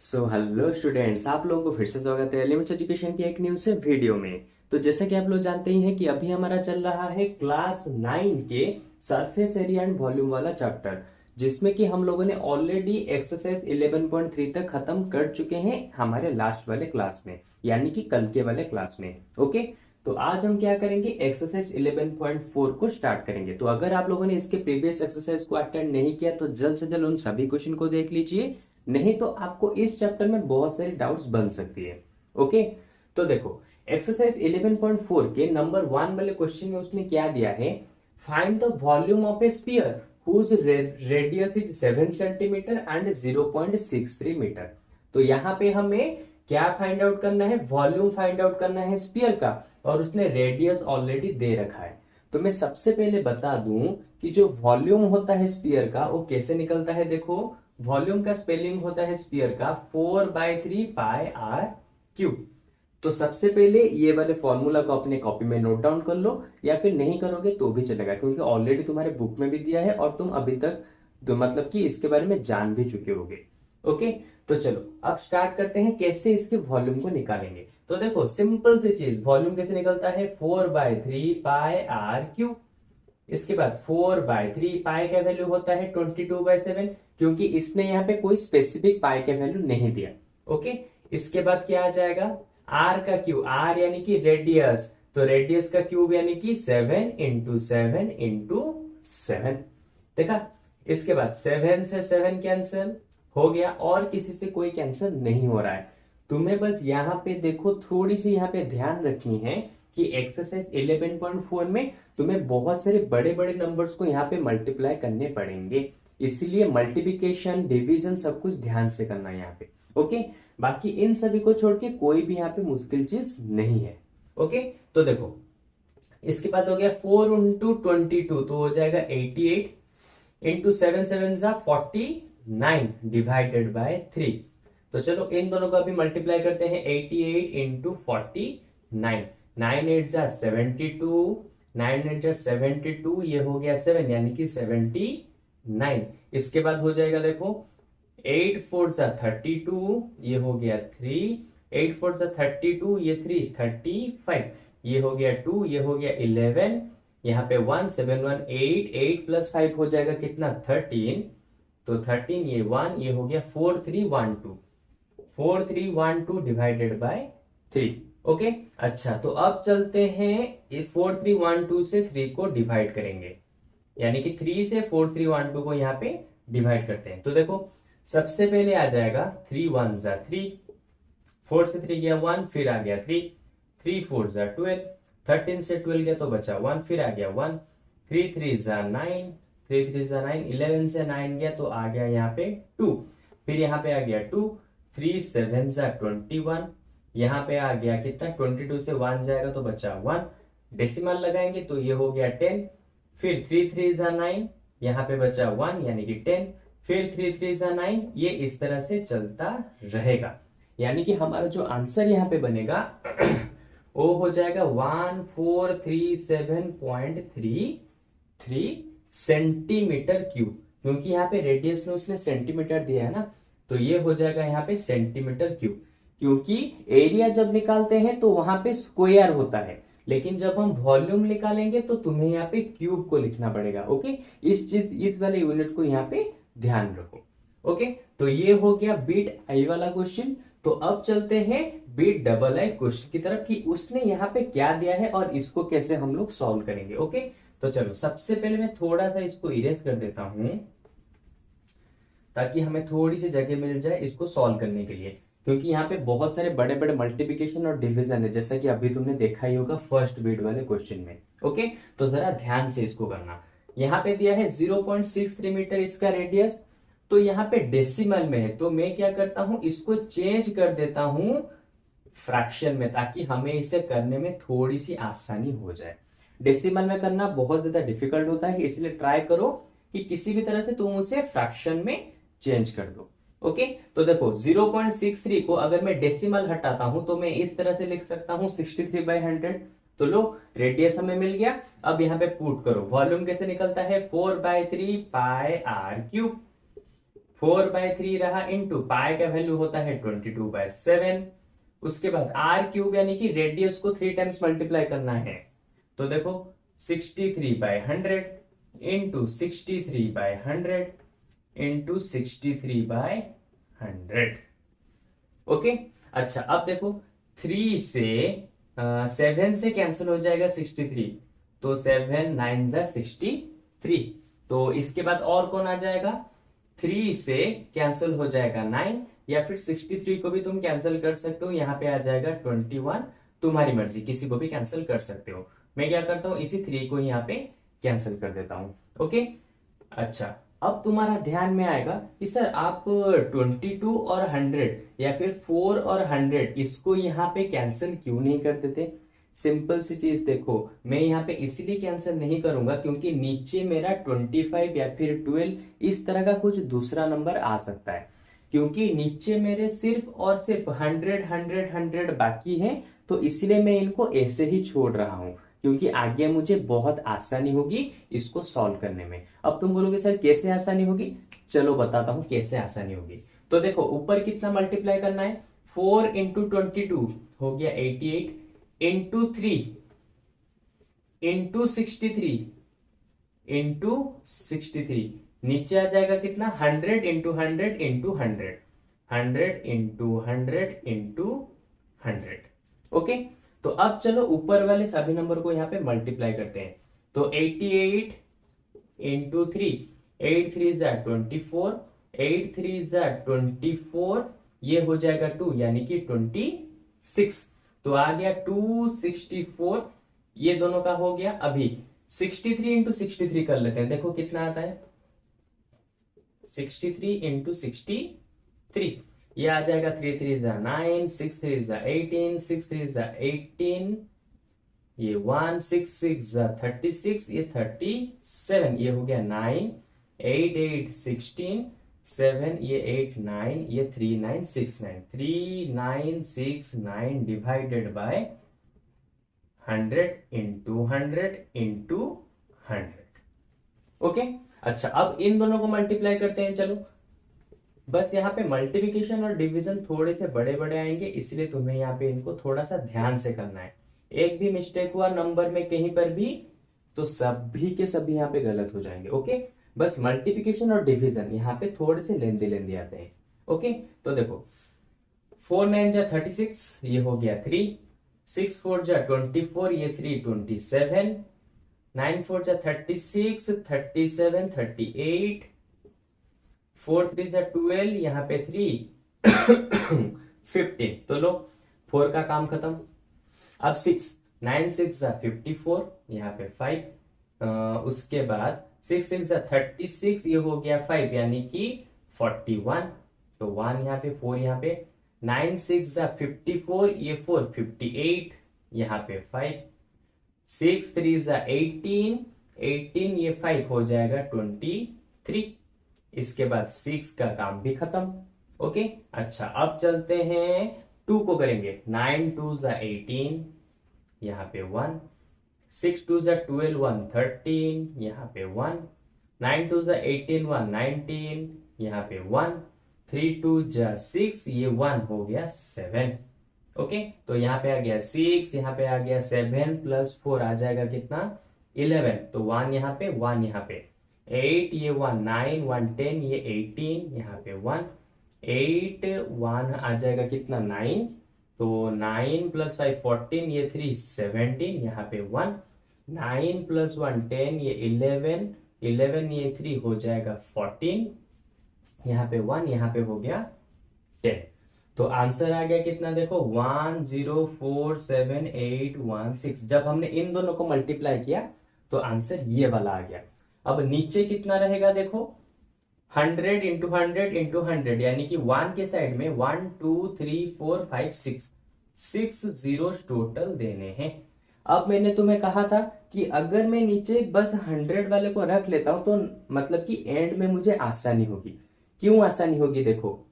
So hello students, आप लोगों को फिर से स्वागत है एलिमेंट्स एजुकेशन की एक न्यू से वीडियो में। तो जैसे कि आप लोग जानते ही हैं कि अभी हमारा चल रहा है क्लास 9 के सरफेस एरिया एंड वॉल्यूम वाला चैप्टर, जिसमें कि हम लोगों ने ऑलरेडी एक्सरसाइज 11.3 तक खत्म कर चुके हैं हमारे लास्ट वाले क्लास में, यानी कि कल के वाले क्लास में। ओके, तो आज हम क्या करेंगे, एक्सरसाइज 11.4 को स्टार्ट करेंगे। तो अगर आप लोगों ने इसके प्रीवियस एक्सरसाइज को अटेंड नहीं किया तो जल्द से जल्द उन सभी क्वेश्चन को देख लीजिए, नहीं तो आपको इस चैप्टर में बहुत सारी डाउट्स बन सकती है। ओके, तो देखो एक्सरसाइज 11.4 के नंबर 1 वाले क्वेश्चन में उसने क्या दिया है, find the volume of a sphere whose radius is 7 centimetre and 0.63 metre. तो यहाँ पे हमें क्या फाइंड आउट करना है, वॉल्यूम फाइंड आउट करना है स्फीयर का, और उसने रेडियस ऑलरेडी दे रखा है। तो मैं सबसे पहले बता दूं कि जो वॉल्यूम होता है स्फीयर का वो कैसे निकलता है। देखो, वॉल्यूम का स्पेलिंग होता है स्फीयर का 4/3 पाई आर क्यूब। तो सबसे पहले ये वाले फॉर्मूला को अपने कॉपी में नोट डाउन कर लो, या फिर नहीं करोगे तो भी चलेगा, क्योंकि ऑलरेडी तुम्हारे बुक में भी दिया है और तुम अभी तक तो मतलब कि इसके बारे में जान भी चुके होगे। ओके, तो चलो अब स्टार्ट करते हैं कैसे इसके वॉल्यूम को निकालेंगे। तो देखो सिंपल सी चीज, वॉल्यूम कैसे निकलता है, 4/3 पाई आर क्यूब। इसके बाद 4/3 पाई का वैल्यू होता है 22/7, क्योंकि इसने यहाँ पे कोई स्पेसिफिक पाई का वैल्यू नहीं दिया। ओके, इसके बाद क्या आ जाएगा, आर का क्यूब, आर यानी कि रेडियस, तो रेडियस का क्यूब यानी कि 7 इंटू 7 इंटू 7। देखा, इसके बाद 7 से 7 कैंसिल हो गया और किसी से कोई कैंसिल नहीं हो रहा है। तुम्हें बस यहाँ पे देखो, थोड़ी सी यहाँ पे ध्यान रखनी है कि एक्सरसाइज 11.4 में तुम्हें बहुत सारे बड़े बड़े नंबर्स को यहाँ पे मल्टीप्लाई करने पड़ेंगे, इसलिए मल्टीप्लिकेशन डिवीजन सब कुछ ध्यान से करना है यहाँ पे। ओके, बाकी इन सभी को छोड़ के कोई भी यहाँ पे मुश्किल चीज नहीं है। ओके, तो देखो इसके बाद हो गया 4 इंटू 22, तो हो जाएगा 88 इंटू 7 7 जा 49 डिवाइडेड बाय 3। तो चलो इन दोनों को अभी मल्टीप्लाई करते हैं, 88 इंटू 49, 9 8 जा 72, 9 8 जा 72, ये हो गया 7 यानी कि 79। इसके बाद हो जाएगा देखो 8 4 जा 32, ये हो गया 3, 8 4 जा 32, ये 3 35, ये हो गया 2, ये हो गया 11, यहाँ पे 1 7 1 8, 8 प्लस 5 हो जाएगा कितना 13, तो 13 ये 1, ये हो गया 4 3 1 2, 4 3 1 2 डिवाइडेड बाय 3। ओके, अच्छा तो अब चलते हैं 4 3 1 2 से 3 को डिवाइड करेंगे, यानी कि 3 से 4 3 1 2 को यहाँ पे डिवाइड करते हैं। तो देखो सबसे पहले आ जाएगा 3 1 जा 3, 4 से 3 गया 1, फिर आ गया 3, 3 4 जा 12, 13 से 12 गया तो बचा 1, फिर आ गया 1, 3 3 जा 9, 3 3 जा 9, 11 से 9 गया तो आ गया यहाँ पे 2, फिर यहाँ पे आ गया 2, 3 7 जा 21, यहाँ पे आ गया कितना 22 से 1 जाएगा तो बचा 1, डेसिमल लगाएंगे तो ये हो गया 10, फिर 3 3 जा 9, यहाँ पे बचा 1 यानी कि 10, फिर 3 3 जा 9, ये इस तरह से चलता रहेगा, यानी कि हमारा जो आंसर यहाँ पे बनेगा वो हो जाएगा 1437.33 सेंटीमीटर क्यूब, क्योंकि यहाँ पे रेडियस में उसने सेंटीमीटर दिया है ना, तो ये हो जाएगा यहाँ पे सेंटीमीटर क्यूब। क्योंकि एरिया जब निकालते हैं तो वहां पे स्क्वायर होता है, लेकिन जब हम वॉल्यूम निकालेंगे तो तुम्हें यहाँ पे क्यूब को लिखना पड़ेगा। ओके, इस वाले यूनिट को यहाँ पे ध्यान रखो। ओके, तो ये हो गया बीट आई वाला क्वेश्चन। तो अब चलते हैं बीट डबल आई क्वेश्चन की तरफ कि उसने यहाँ पे क्या दिया है और इसको कैसे हम लोग सॉल्व करेंगे। ओके, तो चलो सबसे पहले मैं थोड़ा सा इसको इरेज कर देता हूं ताकि हमें थोड़ी सी जगह मिल जाए इसको सॉल्व करने के लिए, क्योंकि यहाँ पे बहुत सारे बड़े बड़े मल्टीप्लिकेशन और डिवीजन है, जैसा कि अभी तुमने देखा ही होगा फर्स्ट बीट वाले क्वेश्चन में। ओके, तो जरा ध्यान से इसको करना। यहाँ पे दिया है 0.63 मीटर इसका रेडियस, तो यहाँ पे डेसिमल में है, तो मैं क्या करता हूं इसको चेंज कर देता हूं फ्रैक्शन में, ताकि हमें इसे करने में थोड़ी सी आसानी हो जाए। डेसिमल में करना बहुत ज्यादा डिफिकल्ट होता है, इसलिए ट्राई करो कि किसी भी तरह से तुम उसे फ्रैक्शन में चेंज कर दो। ओके, तो देखो 0.63 को अगर मैं डेसिमल हटाता हूं तो मैं इस तरह से लिख सकता हूं 63/100। तो लो रेडियस हमें मिल गया। अब यहाँ पे पुट करो, वॉल्यूम कैसे निकलता है 4/3 पाई आर क्यूब, 4/3 रहा इंटू पाई का वैल्यू होता है 22/7। उसके बाद आर क्यूब यानी कि रेडियस को 3 टाइम्स मल्टीप्लाई करना है, तो देखो 63/100 इंटू 63/100 इंटू 63/100। ओके। अच्छा अब देखो 3 से 7 से कैंसिल हो जाएगा 63, तो 7 9 जा 63। तो इसके बाद और कौन आ जाएगा, 3 से कैंसिल हो जाएगा 9, या फिर 63 को भी तुम कैंसिल कर सकते हो, यहाँ पे आ जाएगा 21। तुम्हारी मर्जी, किसी को भी कैंसिल कर सकते हो। मैं क्या करता हूँ, इसी 3 को यहाँ पे कैंसिल कर देता हूँ। ओके। अच्छा अब तुम्हारा ध्यान में आएगा कि सर आप 22 और 100 या फिर 4 और 100 इसको यहाँ पे कैंसिल क्यों नहीं कर देते। सिंपल सी चीज देखो, मैं यहाँ पे इसीलिए कैंसिल नहीं करूंगा क्योंकि नीचे मेरा 25 या फिर 12 इस तरह का कुछ दूसरा नंबर आ सकता है, क्योंकि नीचे मेरे सिर्फ और सिर्फ 100 100 100 बाकी है, तो इसलिए मैं इनको ऐसे ही छोड़ रहा हूं क्योंकि आगे मुझे बहुत आसानी होगी इसको सॉल्व करने में। अब तुम बोलोगे सर कैसे आसानी होगी, चलो बताता हूं कैसे आसानी होगी। तो देखो ऊपर कितना मल्टीप्लाई करना है, 4 इंटू 22 हो गया 88 इंटू 3 इंटू 63 इंटू 63, नीचे आ जाएगा कितना 100 into 100 into 100, 100 into 100 into 100। Okay. तो अब चलो ऊपर वाले सभी नंबर को यहाँ पे मल्टीप्लाई करते हैं। तो 88 इंटू 3, 8 3 जा 24, 8 3 जा 24, ये हो जाएगा 2 यानी कि 26। तो आ गया 264, ये दोनों का हो गया। अभी 63 इंटू 63 कर लेते हैं, देखो कितना आता है, 63 इंटू 63, ये आ जाएगा 3 3 जा 9, 6 3 जा 18, 6 3 जा 18, ये 1 6 6 जा 36, ये 37, ये हो गया 9, 8 8 16, 7, ये 8 9, ये 3 9 6 9, 3 9 6 9 divided by 100 into 100 into 100। Okay. अच्छा अब इन दोनों को मल्टीप्लाई करते हैं। चलो बस यहाँ पे मल्टीप्लिकेशन और डिवीजन थोड़े से बड़े बड़े आएंगे, इसलिए तुम्हें यहाँ पे इनको थोड़ा सा ध्यान से करना है। एक भी मिस्टेक हुआ नंबर में कहीं पर भी तो सभी के सभी यहाँ पे गलत हो जाएंगे। ओके। बस मल्टीप्लिकेशन और डिवीजन यहाँ पे थोड़े से लेंदी लेंदी आते हैं। ओके। तो देखो 4 9 जा 36, ये हो गया 3, 6 4 जा 24, ये 3 27, 9 4 जा 36, 37 38, 4 3 जा 12, यहाँ पे 3 15। तो लो 4 का काम खत्म। अब 6 9 6 जा 54, यहाँ पे 5, उसके बाद 6 6 जा 36, ये हो गया 5 यानी कि 41, तो 1 यहाँ पे 4 यहाँ पे, 9 6 जा 54, ये 4 58, यहाँ पे 5, 6 3 जा 18, 18 ये 5 हो जाएगा 23। इसके बाद 6 का काम भी खत्म। ओके। अच्छा अब चलते हैं 2 को करेंगे, 9 2 जा 18, यहाँ पे 1, 6 2 जा 12 1 13, यहाँ पे 1, 9 2 जा 18 1 19, यहाँ पे 1, 3 2 जा 6, ये 1 हो गया 7। ओके। तो यहाँ पे आ गया 6, यहाँ पे आ गया 7 प्लस 4 आ जाएगा कितना 11, तो 1 यहाँ पे 1 यहाँ पे 8, ये 1 9 1 10, ये 18, यहाँ पे 1 8 1 आ जाएगा कितना 9, तो 9 प्लस 5 14, ये 3 17, यहाँ पे 1 9 प्लस 1 10, ये 11 11, ये 3 हो जाएगा 14, यहाँ पे 1, यहाँ पे हो गया 10। तो आंसर आ गया कितना, देखो 10478116। जब हमने इन दोनों को मल्टीप्लाई किया तो आंसर ये वाला आ गया। अब नीचे कितना रहेगा देखो, 100 इंटू 100 इंटू 100, यानी कि 1 के साइड में 1 2 3 4 5 6 जीरोस टोटल देने हैं। अब मैंने तुम्हें कहा था कि अगर मैं नीचे बस 100 वाले को रख लेता हूं तो मतलब कि एंड में मुझे आसानी होगी। क्यों आसानी होगी, देखो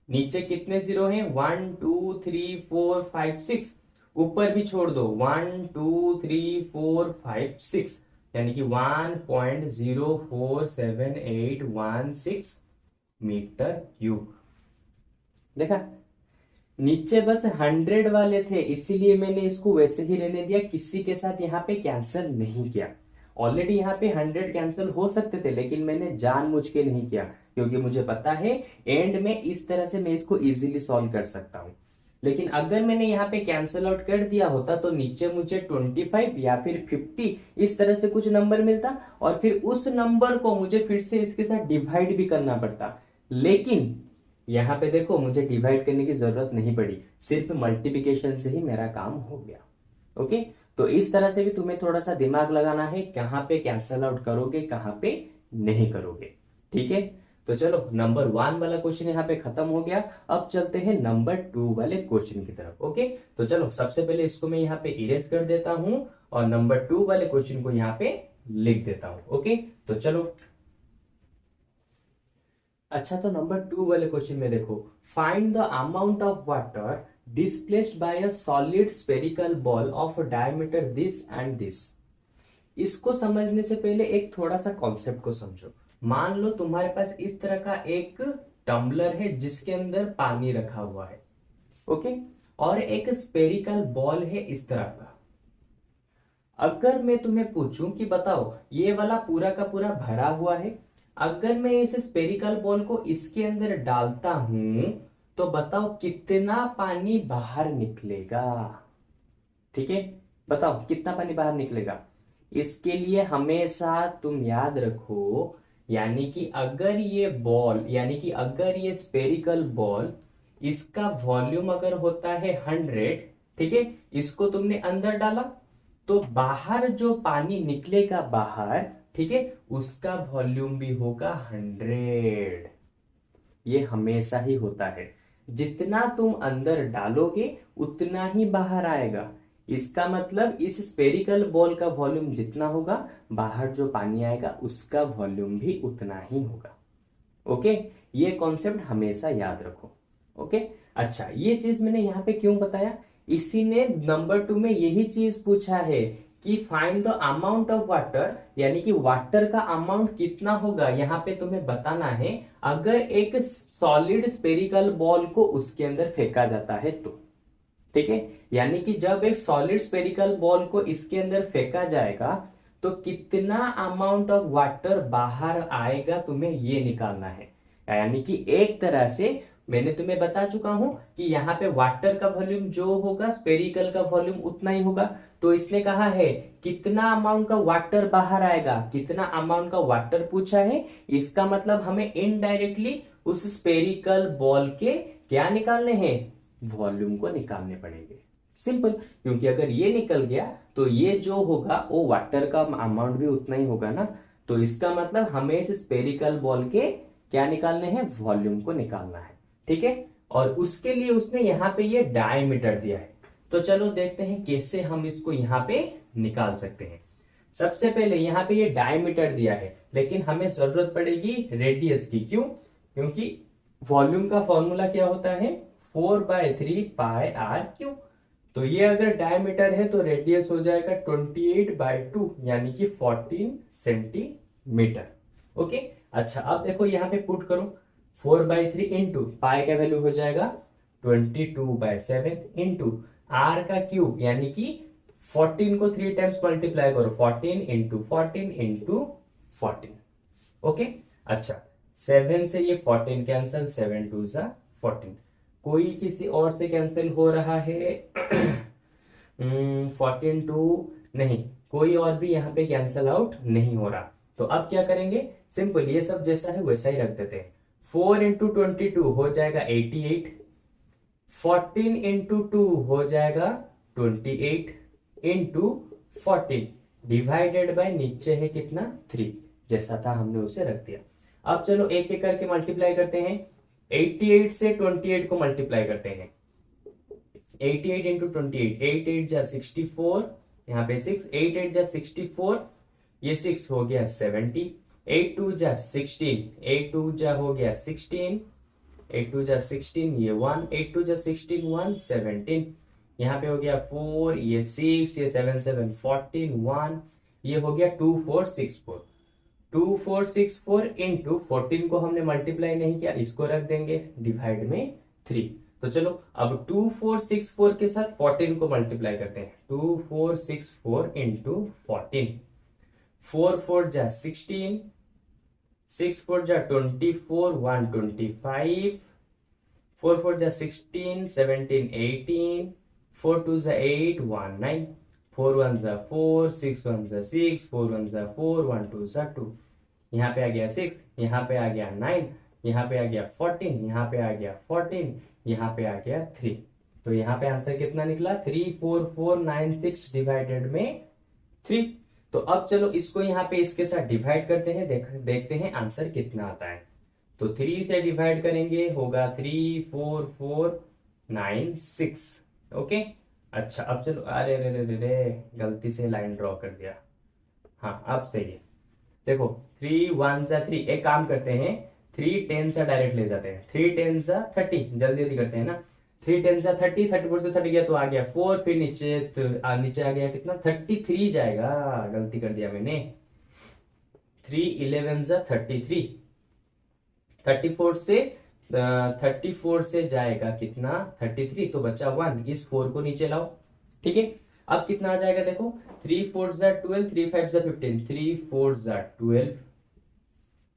नीचे कितने जीरो हैं, 1 2 3 4 5 6, ऊपर भी छोड़ दो 1 2 3 4 5 6, यानी कि 1.0478116 मीटर क्यूब। देखा, नीचे बस 100 वाले थे, इसीलिए मैंने इसको वैसे ही रहने दिया, किसी के साथ यहाँ पे कैंसिल नहीं किया। ऑलरेडी यहाँ पे 100 कैंसिल हो सकते थे, लेकिन मैंने जानबूझ के नहीं किया, क्योंकि मुझे पता है एंड में इस तरह से मैं इसको इजीली सॉल्व कर सकता हूँ। लेकिन अगर मैंने यहाँ पे कैंसिल आउट कर दिया होता तो नीचे मुझे 25 या फिर 50 इस तरह से कुछ नंबर मिलता, और फिर उस नंबर को मुझे फिर से इसके साथ डिवाइड भी करना पड़ता। लेकिन यहाँ पे देखो, मुझे डिवाइड करने की जरूरत नहीं पड़ी, सिर्फ मल्टीप्लिकेशन से ही मेरा काम हो गया। ओके, तो इस तरह से भी तुम्हें थोड़ा सा दिमाग लगाना है, कहाँ पे कैंसल आउट करोगे, कहाँ पे नहीं करोगे। ठीक है, तो चलो नंबर 1 वाला क्वेश्चन यहाँ पे खत्म हो गया। अब चलते हैं नंबर 2 वाले क्वेश्चन की तरफ। ओके, तो चलो सबसे पहले इसको मैं यहाँ पे इरेज कर देता हूं और नंबर 2 वाले क्वेश्चन को यहाँ पे लिख देता हूं। ओके, तो चलो। अच्छा, तो नंबर 2 वाले क्वेश्चन में देखो, find the amount of water displaced by a solid spherical ball of diameter this and this. इसको समझने से पहले एक थोड़ा सा कॉन्सेप्ट को समझो। मान लो तुम्हारे पास इस तरह का एक टम्बलर है जिसके अंदर पानी रखा हुआ है। ओके, और एक स्फेरिकल बॉल है इस तरह का। अगर मैं तुम्हें पूछूं कि बताओ ये वाला पूरा का पूरा भरा हुआ है, अगर मैं इस स्फेरिकल बॉल को इसके अंदर डालता हूं तो बताओ कितना पानी बाहर निकलेगा। ठीक है, बताओ कितना पानी बाहर निकलेगा। इसके लिए हमेशा तुम याद रखो, यानी कि अगर ये बॉल, यानी कि अगर ये स्फेरिकल बॉल, इसका वॉल्यूम अगर होता है 100, ठीक है, इसको तुमने अंदर डाला तो बाहर जो पानी निकलेगा बाहर, ठीक है, उसका वॉल्यूम भी होगा 100। ये हमेशा ही होता है, जितना तुम अंदर डालोगे उतना ही बाहर आएगा। इसका मतलब इस स्फेरिकल बॉल का वॉल्यूम जितना होगा, बाहर जो पानी आएगा उसका वॉल्यूम भी उतना ही होगा। ओके, ये कॉन्सेप्ट हमेशा याद रखो। ओके, अच्छा, ये चीज मैंने यहाँ पे क्यों बताया, इसी ने नंबर 2 में यही चीज पूछा है कि find the amount of water, यानी कि वाटर का अमाउंट कितना होगा, यहाँ पे तुम्हें बताना है अगर एक सॉलिड स्फेरिकल बॉल को उसके अंदर फेंका जाता है तो। ठीक है, यानी कि जब एक सॉलिड स्फेरिकल बॉल को इसके अंदर फेंका जाएगा तो कितना अमाउंट ऑफ वाटर बाहर आएगा, तुम्हें ये निकालना है। यानी कि एक तरह से मैंने तुम्हें बता चुका हूं कि यहाँ पे वाटर का वॉल्यूम जो होगा स्फेरिकल का वॉल्यूम उतना ही होगा। तो इसने कहा है कितना अमाउंट का वाटर बाहर आएगा, कितना अमाउंट का वाटर पूछा है, इसका मतलब हमें इनडायरेक्टली उस स्फेरिकल बॉल के क्या निकालने हैं, वॉल्यूम को निकालने पड़ेंगे। सिंपल, क्योंकि अगर ये निकल गया तो ये जो होगा वो वाटर का अमाउंट भी उतना ही होगा ना। तो इसका मतलब हमें इस स्फेरिकल बॉल के क्या निकालने हैं, वॉल्यूम को निकालना है। ठीक है, और उसके लिए उसने यहाँ पे ये डायमीटर दिया है। तो चलो देखते हैं कैसे हम इसको यहाँ पे निकाल सकते हैं। सबसे पहले यहाँ पे ये डायमीटर दिया है, लेकिन हमें जरूरत पड़ेगी रेडियस की। क्यों? क्योंकि वॉल्यूम का फॉर्मूला क्या होता है, 4/3 पाई आर क्यू। तो ये अगर डायमीटर है तो रेडियस हो जाएगा 28/2 यानी कि 14 सेंटीमीटर। ओके, अच्छा, अब देखो यहाँ पे पुट करो 4/3 इंटू पाई का वैल्यू हो जाएगा 22/7 इंटू आर का क्यूब, यानी कि 14 को 3 टाइम्स मल्टीप्लाई करो, 14 इंटू 14 इंटू 14। ओके, अच्छा, 7 से ये 14 कैंसिल, 7 2 जा 14। कोई किसी और से कैंसिल हो रहा है 14 2 नहीं, कोई और भी यहाँ पे कैंसिल आउट नहीं हो रहा। तो अब क्या करेंगे, सिंपल, ये सब जैसा है वैसा ही रख देते हैं। 4 इंटू 22 हो जाएगा 88, 14 इंटू 2 हो जाएगा 28 इंटू 14 डिवाइडेड बाय नीचे है कितना 3, जैसा था हमने उसे रख दिया। अब चलो एक एक करके मल्टीप्लाई करते हैं। 88 से 28 को मल्टीप्लाई करते हैं। 88 इंटू 28, 8 8 जा 64, यहाँ पे 6, 8 8 जा 64, ये 6 हो गया 70, 8 2 जा 16, 8 2 जा हो गया 16, 8 2 जा 16, ये 1, 8 2 जा 16 1 17, यहाँ पे हो गया 4, ये 6, ये 7 7 14 1, ये हो गया 2 4 6 4। 2464 इंटू 14 को हमने मल्टीप्लाई नहीं किया, इसको रख देंगे डिवाइड में 3। तो चलो अब 2464 के साथ 14 को मल्टीप्लाई करते हैं। 2464 इंटू 14, 4 4 जा 16, 6 4 जा 24, 125, 4 4 जा 16, 17 18, 4 2 जा 8, 1 9, 4 1 जा 4, 6 1 जा 6, 4 1 जा 4, 1 2 जा 2, यहाँ पे आ गया 6, यहाँ पे आ गया 9, यहाँ पे आ गया 14, यहाँ पे आ गया 14, यहाँ पे आ गया 3। तो यहाँ पे आंसर कितना निकला? 34496 डिवाइडेड में 3। तो अब चलो इसको यहाँ पे इसके साथ डिवाइड करते हैं, देखते हैं आंसर कितना आता है। तो 3 से डिवाइड करेंगे, होगा 34496। ओके, अच्छा अब चलो, अरे रे रे रे रे, गलती से लाइन ड्रॉ कर दिया। हाँ अब सही है। देखो 3 1 जा 3, एक काम करते हैं, 3 10 से डायरेक्ट ले जाते हैं। 3 10 जा 30, जल्दी जल्दी करते हैं ना। 3 10 जा 30, 34 से 30 गया तो आ गया 4, फिर नीचे नीचे आ गया कितना? 33 जाएगा, गलती कर दिया मैंने। 3 11 जा 33, 34 से जाएगा कितना? 33, तो बच्चा 1, इस 4 को नीचे लाओ। ठीक है, अब कितना आ जाएगा देखो, 3 4 जा 12, 3 5 जा 15, 3 4 जा 12,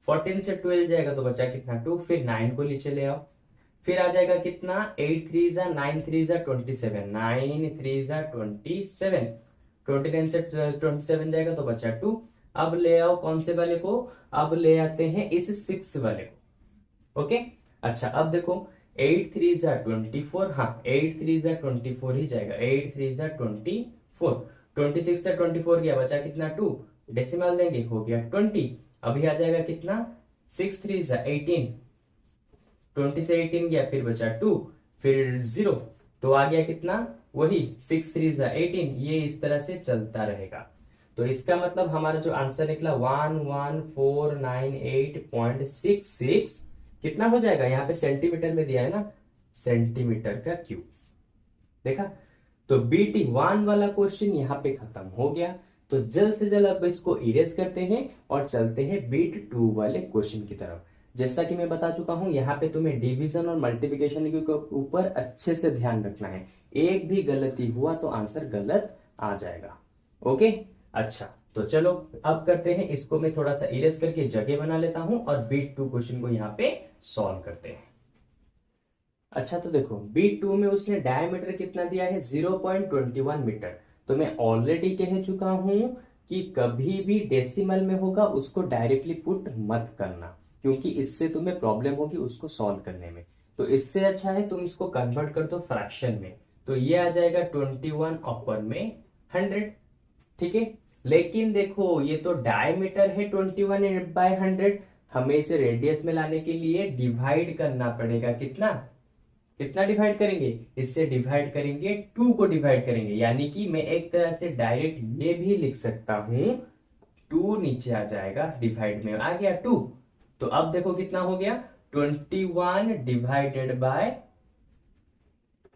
14 से 12 जाएगा तो बचा कितना? 2, फिर 9 को नीचे ले आओ, फिर आ जाएगा कितना? 8 3 जा 9, 3 जा 27, 9 3 जा 27, 29 से 27 जाएगा तो बचा 2। अब ले आओ कौन से वाले को? अब ले आते हैं इस 6 वाले को। ओके, अच्छा अब देखो 8 3 जा 24, हाँ 8 3 जा 24 ही जाएगा, 8 3 जा 24, 26 से 24 गया, बचा कितना? 2, डेसिमल देंगे, हो गया 20। अभी आ जाएगा कितना? 6 3 जा 18, 20 से 18 गया, फिर बचा 2, फिर 0, तो आ गया कितना? वही 6 3 जा 18। ये इस तरह से चलता रहेगा। तो इसका मतलब हमारा जो आंसर निकला 11498.66 कितना हो जाएगा? यहाँ पे सेंटीमीटर में दिया है ना, सेंटीमीटर का क्यूब। देखा? तो BT 1 वाला क्वेश्चन यहाँ पे खत्म हो गया। तो जल्द से जल्द अब इसको इरेज करते हैं और चलते हैं BT 2 वाले क्वेश्चन की तरफ। जैसा कि मैं बता चुका हूं, यहाँ पे तुम्हें डिवीजन और मल्टीप्लिकेशन के ऊपर अच्छे से ध्यान रखना है। एक भी गलती हुआ तो आंसर गलत आ जाएगा। ओके, अच्छा तो चलो अब करते हैं इसको, मैं थोड़ा सा इरेज करके जगह बना लेता हूं और BT 2 क्वेश्चन को यहाँ पे सॉल्व करते हैं। अच्छा तो देखो BT 2 में उसने डायमीटर कितना दिया है? 0.21 मीटर। तो मैं ऑलरेडी कह चुका हूं कि कभी भी डेसिमल में होगा उसको डायरेक्टली पुट मत करना, क्योंकि इससे तुम्हें प्रॉब्लम होगी उसको सॉल्व करने में। तो इससे अच्छा है तुम इसको कन्वर्ट कर दो फ्रैक्शन में। तो ये आ जाएगा 21 अपॉन में 100। ठीक है, लेकिन देखो ये तो डायमीटर है 21/100, हमें इसे रेडियस में लाने के लिए डिवाइड करना पड़ेगा। कितना डिवाइड करेंगे? इससे डिवाइड करेंगे, 2 को डिवाइड करेंगे, यानी कि मैं एक तरह से डायरेक्ट ये भी लिख सकता हूं, 2 नीचे आ जाएगा, डिवाइड में आ गया 2। तो अब देखो कितना हो गया? 21 डिवाइडेड बाय,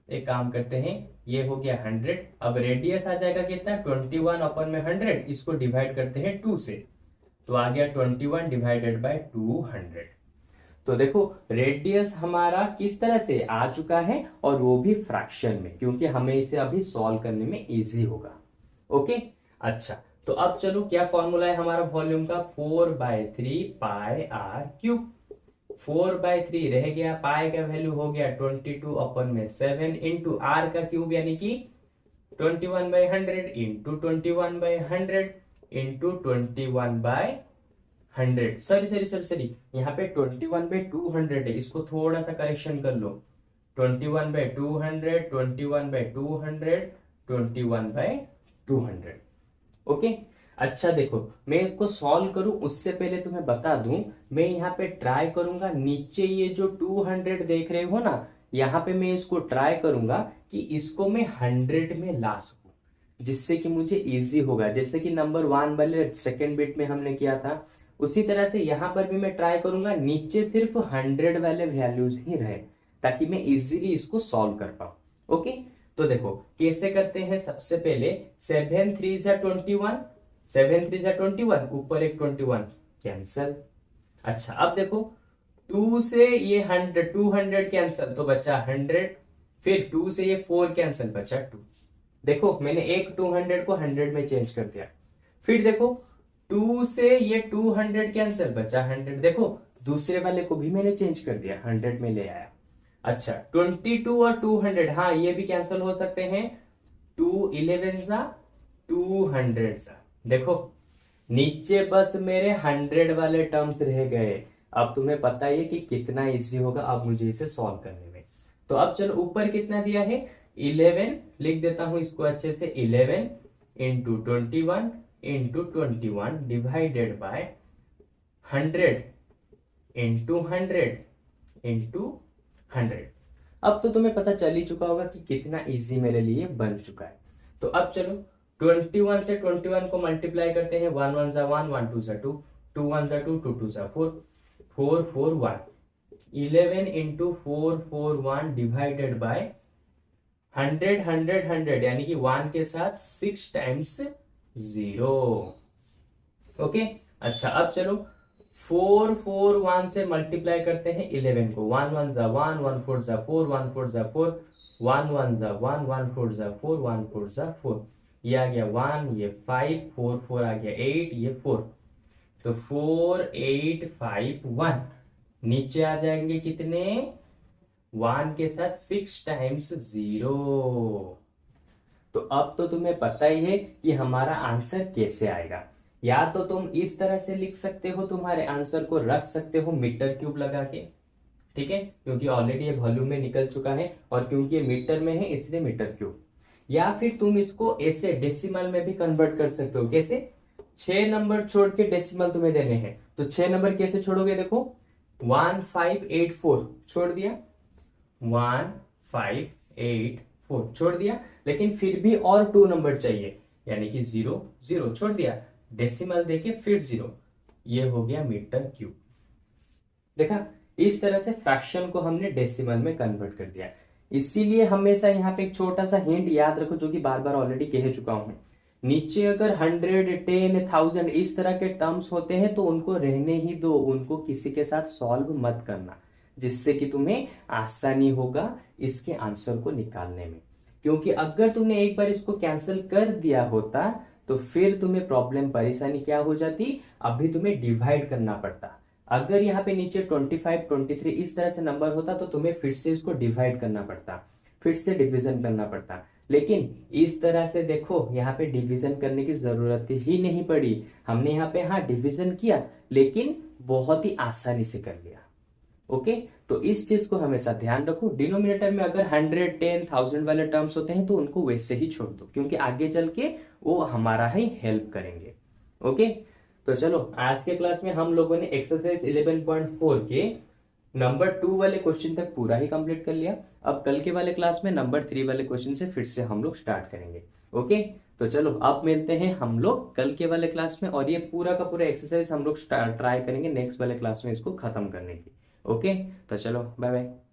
एक काम करते हैं, ये हो गया 100। अब रेडियस आ जाएगा कितना? 21 अपॉन में 100, इसको डिवाइड करते हैं 2 से, तो आ गया 21 डिवाइडेड बाय 200। तो देखो रेडियस हमारा किस तरह से आ चुका है, और वो भी फ्रैक्शन में, क्योंकि हमें इसे अभी सॉल्व करने में इजी होगा। ओके, अच्छा तो अब चलो क्या फॉर्मूला है हमारा वॉल्यूम का? 4/3 पाई आर क्यूब। 4/3 रह गया, पाई का वैल्यू हो गया 22 अपॉन में 7 इंटू आर का क्यूब, यानी कि 21/100 इंटू 21/100 इंटू 21/100। सॉरी, यहाँ पे 21/200 है, इसको थोड़ा सा करेक्शन कर लो। 21/200, 21/200, 21/200। ओके, अच्छा देखो मैं इसको सॉल्व करूं उससे पहले तुम्हें बता दूं, मैं यहाँ पे ट्राई करूंगा नीचे ये जो 200 देख रहे हो ना, यहाँ पे मैं इसको ट्राई करूंगा कि इसको मैं 100 में ला सकूं, जिससे कि मुझे इजी होगा। जैसे कि नंबर 1 वाले सेकेंड बिट में हमने किया था, उसी तरह से यहाँ पर भी मैं ट्राई करूंगा नीचे सिर्फ 100 वाले वैल्यूज ही रहे, ताकि मैं इजीली इसको सॉल्व कर पाऊं। ओके, तो देखो कैसे करते हैं। सबसे पहले 7 3 जा 21, 7 3 जा 21, ऊपर एक 21, कैंसल। अच्छा अब देखो 2 से ये 200 कैंसल तो बचा 100, फिर 2 से ये 4 कैंसल बचा 2। देखो मैंने एक 200 को 100 में चेंज कर दिया। फिर देखो 2 से ये 200 कैंसल बचा 100, देखो दूसरे वाले को भी मैंने चेंज कर दिया, 100 में ले आया। अच्छा 22 और 200, हाँ ये भी कैंसिल हो सकते हैं, 2 11 सा 200 सा। देखो नीचे बस मेरे 100 वाले टर्म्स रह गए। अब तुम्हें पता ही है कि कितना इजी होगा अब मुझे इसे सॉल्व करने में। तो अब चलो ऊपर कितना दिया है 11, लिख देता हूं इसको अच्छे से, 11 into 21 into 21 divided by 100 into 100 into 100। अब तो तुम्हें पता चल ही चुका होगा कि कितना इजी मेरे लिए बन चुका है। तो अब चलो 21 से 21 को मल्टीप्लाई करते हैं, 1 1 सा 1, 1 2 सा 2, 2 1 सा 2, 2 2 सा 4, 4 4 1, 11 इंटू 4 4 1 डिवाइडेड बाय 100 100 100, यानी कि 1 के साथ 6 टाइम्स 0। ओके अच्छा अब चलो 4 4 1 से मल्टीप्लाई करते हैं 11 को, 1 1 जा 1, 1 4 जा 4, 1 4 जा 4, 1 1 जा 1, 1 4 जा 4, 1 4 जा 4, ये आ गया 1, ये 5, 4 4 आ गया 8, ये 4, तो 4 8 5 1, नीचे आ जाएंगे कितने 1 के साथ 6 टाइम्स 0। तो अब तो तुम्हें पता ही है कि हमारा आंसर कैसे आएगा। या तो तुम इस तरह से लिख सकते हो, तुम्हारे आंसर को रख सकते हो मीटर क्यूब लगा के, ठीक है, क्योंकि ऑलरेडी ये वॉल्यूम में निकल चुका है और क्योंकि ये मीटर में है इसलिए मीटर क्यूब। या फिर तुम इसको ऐसे डेसिमल में भी कन्वर्ट कर सकते हो। कैसे? 6 नंबर छोड़ के डेसिमल तुम्हें देने हैं, तो 6 नंबर कैसे छोड़ोगे? देखो 1584 छोड़ दिया, 1584 छोड़ दिया, लेकिन फिर भी और 2 नंबर चाहिए, यानी कि 0 0 छोड़ दिया, डेसिमल देके फिर 0, ये हो गया मीटर क्यूब। देखा, इस तरह से फ्रैक्शन को हमने डेसिमल में कन्वर्ट कर दिया। इसीलिए हमेशा यहाँ पे एक छोटा सा हिंट याद रखो, जो कि बार बार ऑलरेडी कह चुका हूं, नीचे अगर 100 10 1000 इस तरह के टर्म्स होते हैं तो उनको रहने ही दो, उनको किसी के साथ सॉल्व मत करना, जिससे कि तुम्हें आसानी होगा इसके आंसर को निकालने में। क्योंकि अगर तुमने एक बार इसको कैंसिल कर दिया होता तो फिर तुम्हें प्रॉब्लम परेशानी क्या हो जाती, अभी तुम्हें डिवाइड करना पड़ता। अगर यहाँ पे नीचे 25 23 इस तरह से नंबर होता तो तुम्हें फिर से इसको डिवाइड करना पड़ता, फिर से डिवीजन करना पड़ता। लेकिन इस तरह से देखो यहाँ पे डिवीजन करने की जरूरत ही नहीं पड़ी, हमने यहाँ पे हाँ डिवीजन किया लेकिन बहुत ही आसानी से कर लिया। ओके, तो इस चीज को हमेशा ध्यान रखो। डिनोमिनेटर में अगर 100 10 1000 वाले टर्म्स होते हैं तो उनको वैसे ही छोड़ दो, क्योंकि आगे चल के वो हमारा ही हेल्प करेंगे। ओके, तो चलो आज के क्लास में हम लोगों ने एक्सरसाइज 11.4 के नंबर 2 वाले क्वेश्चन तक पूरा ही कंप्लीट कर लिया। अब कल के वाले क्लास में नंबर 3 वाले क्वेश्चन से फिर से हम लोग स्टार्ट करेंगे। ओके, तो चलो अब मिलते हैं हम लोग कल के वाले क्लास में, और ये पूरा का पूरा एक्सरसाइज हम लोग ट्राई करेंगे नेक्स्ट वाले क्लास में इसको खत्म करने की। ओके, तो चलो बाय बाय।